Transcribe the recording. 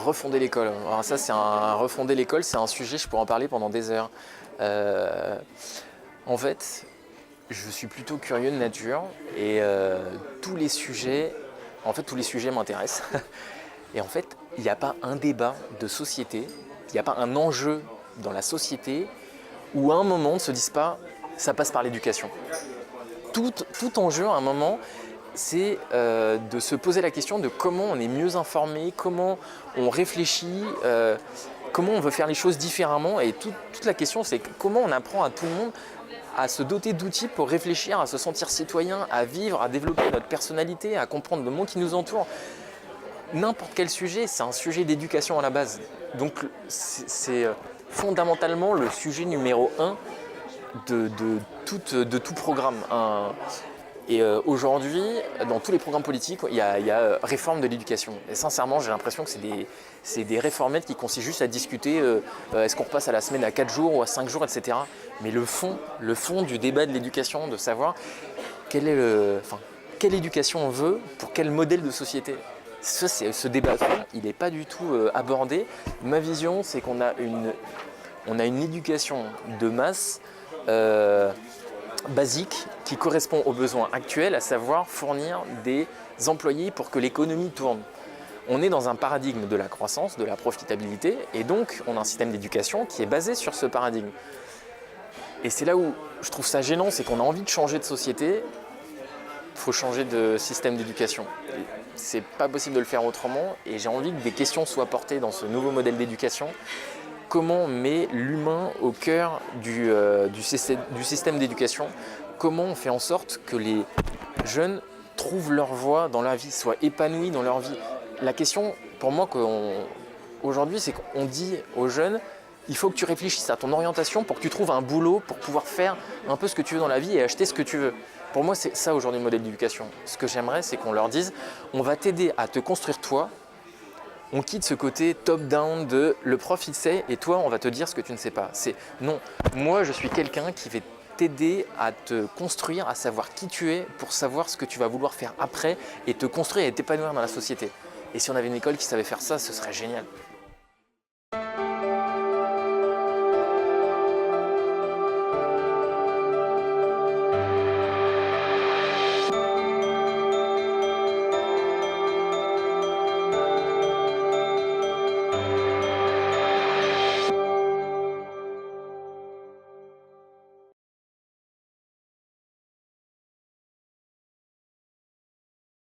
refonder l'école. Alors ça, refonder l'école, c'est un sujet, je pourrais en parler pendant des heures. En fait, je suis plutôt curieux de nature et tous les sujets m'intéressent. Et en fait, il n'y a pas un débat de société, il n'y a pas un enjeu dans la société où à un moment on ne se dise pas ça passe par l'éducation. Tout enjeu à un moment, c'est de se poser la question de comment on est mieux informé, comment on réfléchit, comment on veut faire les choses différemment. Et toute la question, c'est comment on apprend à tout le monde à se doter d'outils pour réfléchir, à se sentir citoyen, à vivre, à développer notre personnalité, à comprendre le monde qui nous entoure. N'importe quel sujet, c'est un sujet d'éducation à la base. Donc c'est fondamentalement le sujet numéro 1 de tout programme. Et aujourd'hui, dans tous les programmes politiques, il y a réforme de l'éducation. Et sincèrement, j'ai l'impression que c'est des réformettes qui consistent juste à discuter est-ce qu'on repasse à la semaine à 4 jours ou à 5 jours, etc. Mais le fond du débat de l'éducation, de savoir quelle éducation on veut pour quel modèle de société. Ce débat, il n'est pas du tout abordé. Ma vision, c'est qu'on a une éducation de masse basique qui correspond aux besoins actuels, à savoir fournir des employés pour que l'économie tourne. On est dans un paradigme de la croissance, de la profitabilité, et donc on a un système d'éducation qui est basé sur ce paradigme. Et c'est là où je trouve ça gênant, c'est qu'on a envie de changer de société, il faut changer de système d'éducation. C'est pas possible de le faire autrement, et j'ai envie que des questions soient portées dans ce nouveau modèle d'éducation. Comment on met l'humain au cœur du système d'éducation? Comment on fait en sorte que les jeunes trouvent leur voie dans leur vie, soient épanouis dans leur vie? La question, pour moi, aujourd'hui, c'est qu'on dit aux jeunes il faut que tu réfléchisses à ton orientation pour que tu trouves un boulot, pour pouvoir faire un peu ce que tu veux dans la vie et acheter ce que tu veux. Pour moi, c'est ça aujourd'hui le modèle d'éducation. Ce que j'aimerais, c'est qu'on leur dise on va t'aider à te construire toi. On quitte ce côté top-down de le prof il sait et toi on va te dire ce que tu ne sais pas. C'est non, moi je suis quelqu'un qui va t'aider à te construire, à savoir qui tu es pour savoir ce que tu vas vouloir faire après et te construire et t'épanouir dans la société. Et si on avait une école qui savait faire ça, ce serait génial.